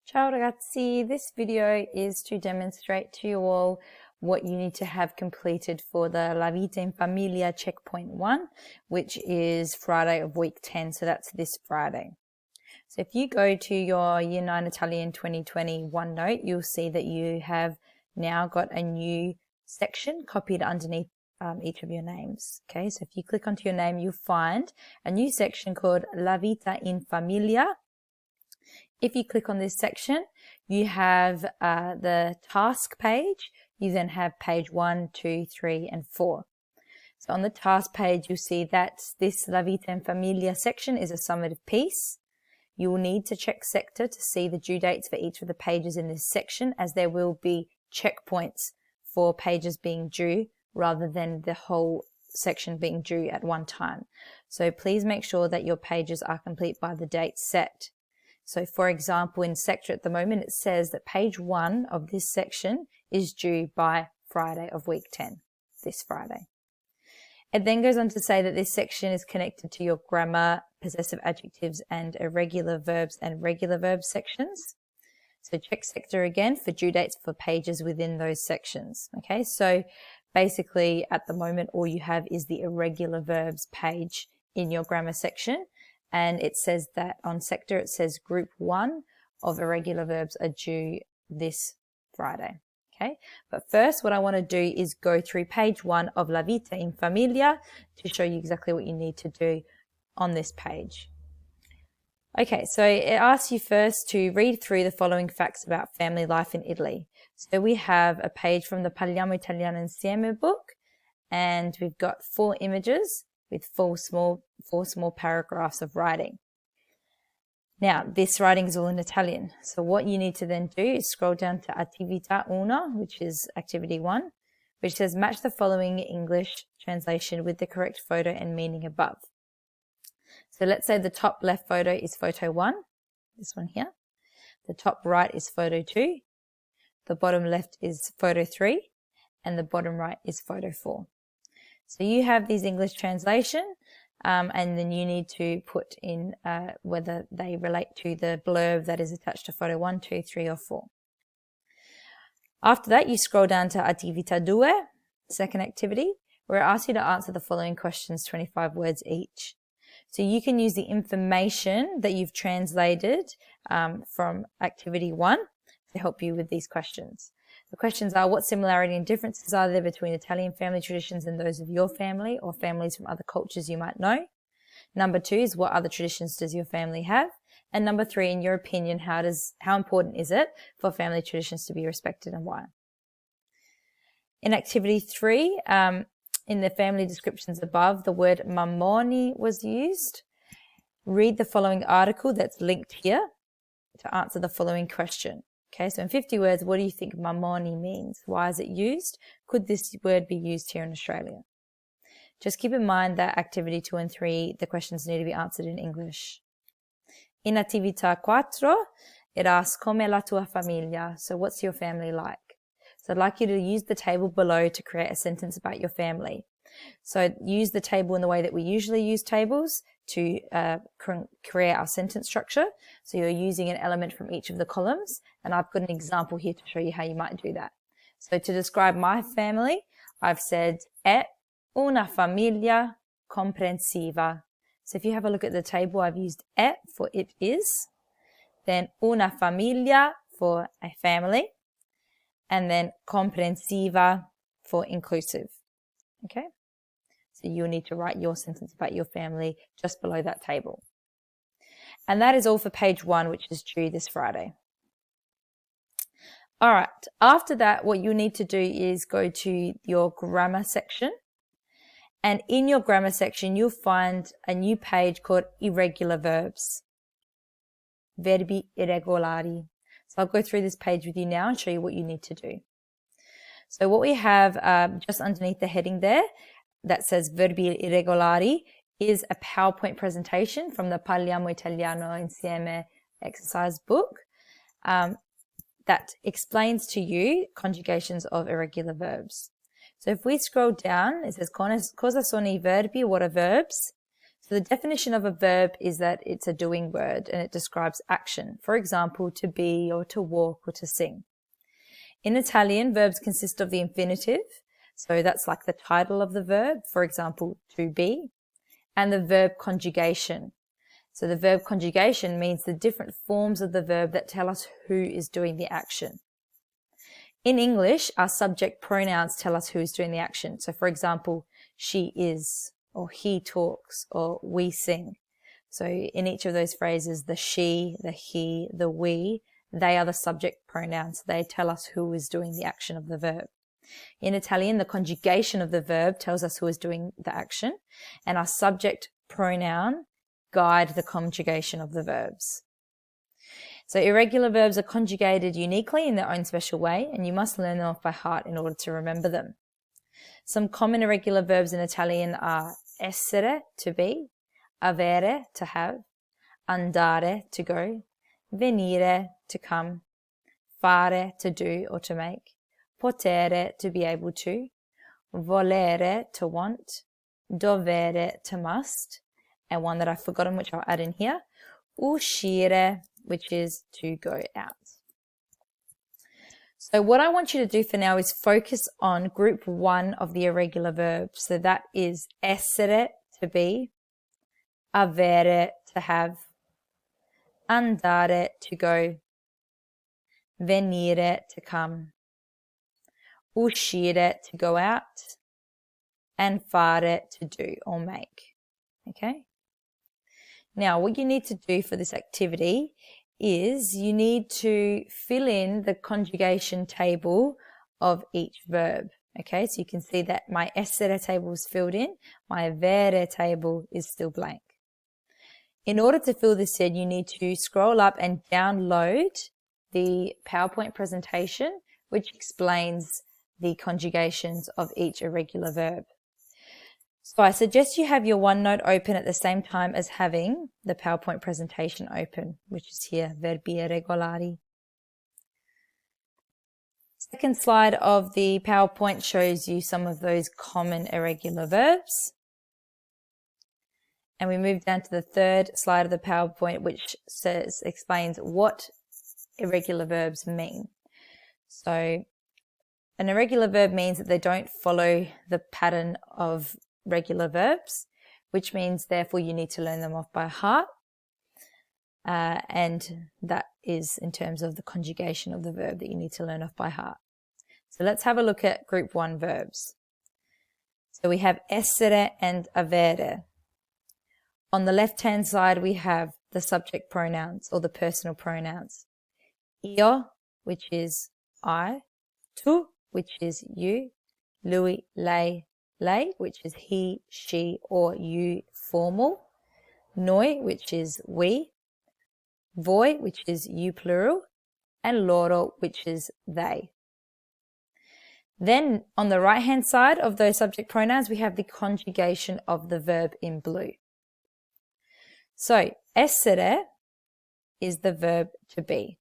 Ciao ragazzi, this video is to demonstrate to you all what you need to have completed for the La Vita in Famiglia checkpoint 1, which is Friday of week 10, so that's this Friday. So if you go to your Year 9 Italian 2020 OneNote, you'll see that you have now got a new section copied underneath each of your names. Okay, so if you click onto your name, you'll find a new section called La Vita in Famiglia. If you click on this section, you have the task page. You then have page 1, 2, 3, and 4. So on the task page, you'll see that this La Vita in Famiglia section is a summative piece. You will need to check sector to see the due dates for each of the pages in this section, as there will be checkpoints for pages being due rather than the whole section being due at one time. So please make sure that your pages are complete by the date set. So for example, in sector at the moment, it says that page 1 of this section is due by Friday of week 10, this Friday. It then goes on to say that this section is connected to your grammar, possessive adjectives, and irregular verbs and regular verbs sections. So check sector again for due dates for pages within those sections. Okay, so basically at the moment, all you have is the irregular verbs page in your grammar section. And it says that on sector, it says group 1 of irregular verbs are due this Friday. Okay, but first what I want to do is go through page 1 of La Vita in Famiglia to show you exactly what you need to do on this page. Okay, so it asks you first to read through the following facts about family life in Italy. So we have a page from the Parliamo Italiano Insieme book, and we've got 4 images with 4 small paragraphs of writing. Now, this writing is all in Italian. So what you need to then do is scroll down to Attività 1, which is activity 1, which says match the following English translation with the correct photo and meaning above. So let's say the top left photo is photo 1, this one here. The top right is photo 2. The bottom left is photo 3. And the bottom right is photo 4. So you have these English translation, and then you need to put in whether they relate to the blurb that is attached to photo 1, 2, 3, or 4. After that, you scroll down to Attività 2, second activity, where it asks you to answer the following questions, 25 words each. So you can use the information that you've translated from activity 1 to help you with these questions. The questions are, what similarity and differences are there between Italian family traditions and those of your family or families from other cultures you might know? Number 2 is, what other traditions does your family have? And number 3, in your opinion, how important is it for family traditions to be respected and why? In activity 3, in the family descriptions above, the word mammoni was used. Read the following article that's linked here to answer the following question. Okay, so in 50 words, what do you think mammoni means? Why is it used? Could this word be used here in Australia? Just keep in mind that activity 2 and 3, the questions need to be answered in English. In attività 4, it asks, come la tua famiglia? So what's your family like? So I'd like you to use the table below to create a sentence about your family. So use the table in the way that we usually use tables to create our sentence structure. So you're using an element from each of the columns, and I've got an example here to show you how you might do that. So to describe my family, I've said è una famiglia comprensiva. So if you have a look at the table, I've used è for it is, then una famiglia for a family, and then comprensiva for inclusive. Okay? So you'll need to write your sentence about your family just below that table. And that is all for page 1, which is due this Friday. All right. After that, what you need to do is go to your grammar section. And in your grammar section, you'll find a new page called irregular verbs. Verbi irregolari. So I'll go through this page with you now and show you what you need to do. So what we have just underneath the heading there that says Verbi irregolari is a PowerPoint presentation from the Parliamo Italiano Insieme exercise book that explains to you conjugations of irregular verbs. So if we scroll down, it says cosa sono I verbi, what are verbs? So the definition of a verb is that it's a doing word and it describes action. For example, to be or to walk or to sing. In Italian, verbs consist of the infinitive. So that's like the title of the verb. For example, to be. And the verb conjugation. So the verb conjugation means the different forms of the verb that tell us who is doing the action. In English, our subject pronouns tell us who is doing the action. So for example, she is, or he talks, or we sing. So in each of those phrases, the she, the he, the we, they are the subject pronouns. They tell us who is doing the action of the verb. In Italian, the conjugation of the verb tells us who is doing the action, and our subject pronoun guide the conjugation of the verbs. So irregular verbs are conjugated uniquely in their own special way, and you must learn them off by heart in order to remember them. Some common irregular verbs in Italian are essere, to be, avere, to have, andare, to go, venire, to come, fare, to do or to make, potere, to be able to, volere, to want, dovere, to must, and one that I've forgotten, which I'll add in here, uscire, which is to go out. So what I want you to do for now is focus on group 1 of the irregular verbs. So that is essere, to be, avere, to have, andare, to go, venire, to come, uscire, to go out, and fare, to do or make. Okay? Now, what you need to do for this activity is you need to fill in the conjugation table of each verb. Okay, so you can see that my essere table is filled in, my avere table is still blank. In order to fill this in, you need to scroll up and download the PowerPoint presentation, which explains the conjugations of each irregular verb. So I suggest you have your OneNote open at the same time as having the PowerPoint presentation open, which is here, verbi irregolari. Second slide of the PowerPoint shows you some of those common irregular verbs. And we move down to the third slide of the PowerPoint, which explains what irregular verbs mean. So an irregular verb means that they don't follow the pattern of regular verbs, which means therefore you need to learn them off by heart, and that is in terms of the conjugation of the verb that you need to learn off by heart. So let's have a look at group 1 verbs. So we have essere and avere. On the left hand side we have the subject pronouns or the personal pronouns. Io, which is I, tu, which is you, lui, lei, which is he, she, or you, formal, noi, which is we, voi, which is you, plural, and loro, which is they. Then on the right hand side of those subject pronouns, we have the conjugation of the verb in blue. So essere is the verb to be.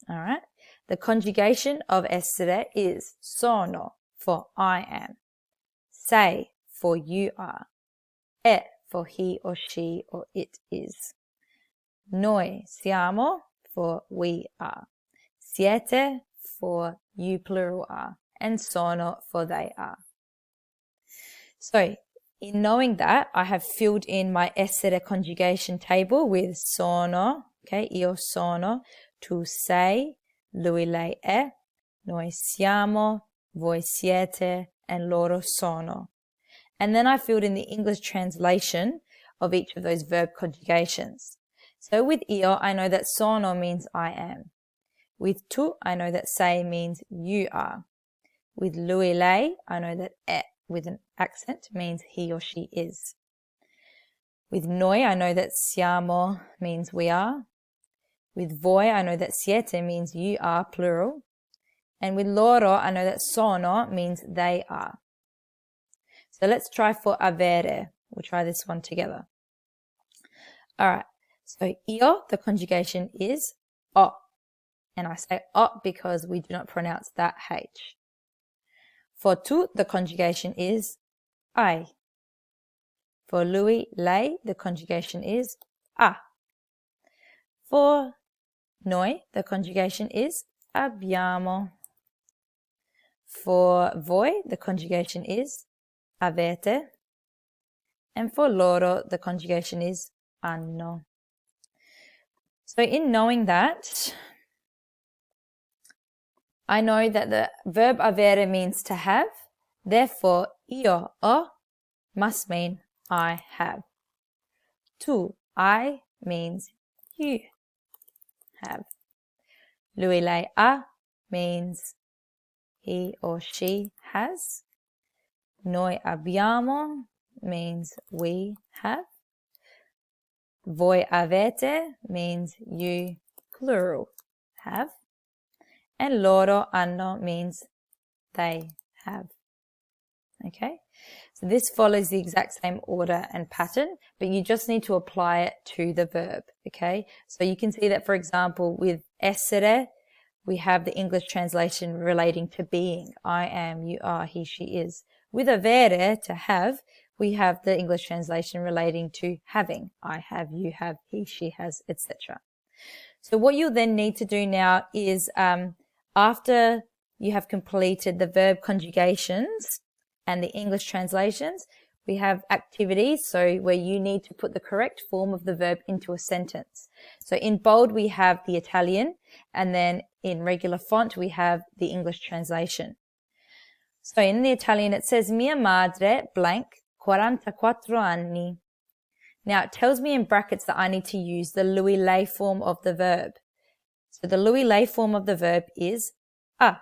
All right. The conjugation of essere is sono for I am, sei for you are, e for he or she or it is, noi siamo for we are, siete for you plural are, and sono for they are. So in knowing that, I have filled in my essere conjugation table with sono, okay, io sono, tu sei, lui lei è, noi siamo, voi siete, and loro sono. And then I filled in the English translation of each of those verb conjugations. So with io, I know that sono means I am. With tu, I know that sei means you are. With lui lei, I know that è with an accent means he or she is. With noi, I know that siamo means we are. With voi, I know that siete means you are, plural. And with loro, I know that sono means they are. So let's try for avere. We'll try this one together. All right. So io, the conjugation is o. And I say o because we do not pronounce that H. For tu, the conjugation is ai. For lui, lei, the conjugation is a. For noi, the conjugation is abbiamo. For voi, the conjugation is avete. And for loro, the conjugation is hanno. So in knowing that, I know that the verb avere means to have. Therefore, io ho must mean I have. Tu, I means you have. Lui, lei, ha means he or she has. Noi abbiamo means we have. Voi avete means you, plural, have. And loro hanno means they have. Okay, so this follows the exact same order and pattern, but you just need to apply it to the verb. Okay, so you can see that, for example, with essere, we have the English translation relating to being. I am, you are, he, she is. With avere, to have, we have the English translation relating to having. I have, you have, he, she has, etc. So what you'll then need to do now is, after you have completed the verb conjugations and the English translations, we have activities, so where you need to put the correct form of the verb into a sentence. So in bold, we have the Italian, and then in regular font, we have the English translation. So in the Italian, it says, mia madre blank 44 anni. Now it tells me in brackets that I need to use the lui lei form of the verb. So the lui lei form of the verb is a.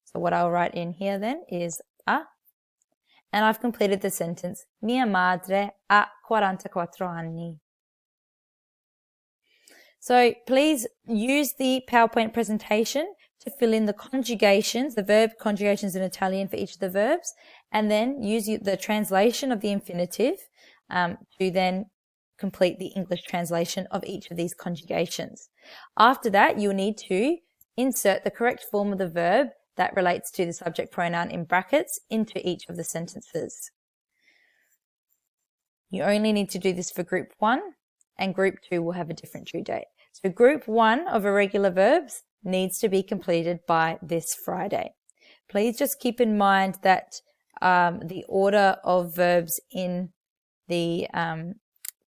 So what I'll write in here then is a. And I've completed the sentence, mia madre ha 44 anni. So please use the PowerPoint presentation to fill in the conjugations, the verb conjugations in Italian for each of the verbs, and then use the translation of the infinitive to then complete the English translation of each of these conjugations. After that, you'll need to insert the correct form of the verb that relates to the subject pronoun in brackets into each of the sentences. You only need to do this for group 1, and group 2 will have a different due date. So group 1 of irregular verbs needs to be completed by this Friday. Please just keep in mind that the order of verbs in the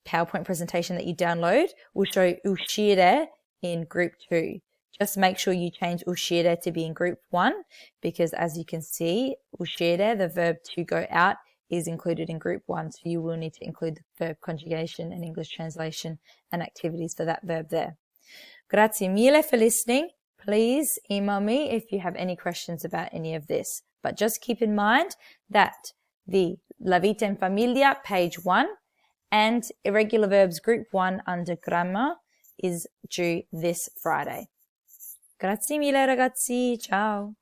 PowerPoint presentation that you download will show uscire in group 2. Just make sure you change uscire to be in group 1, because as you can see, uscire, the verb to go out, is included in group 1. So you will need to include the verb conjugation and English translation and activities for that verb there. Grazie mille for listening. Please email me if you have any questions about any of this. But just keep in mind that the La Vita in Famiglia, page 1, and irregular verbs group 1 under grammar is due this Friday. Grazie mille ragazzi, ciao!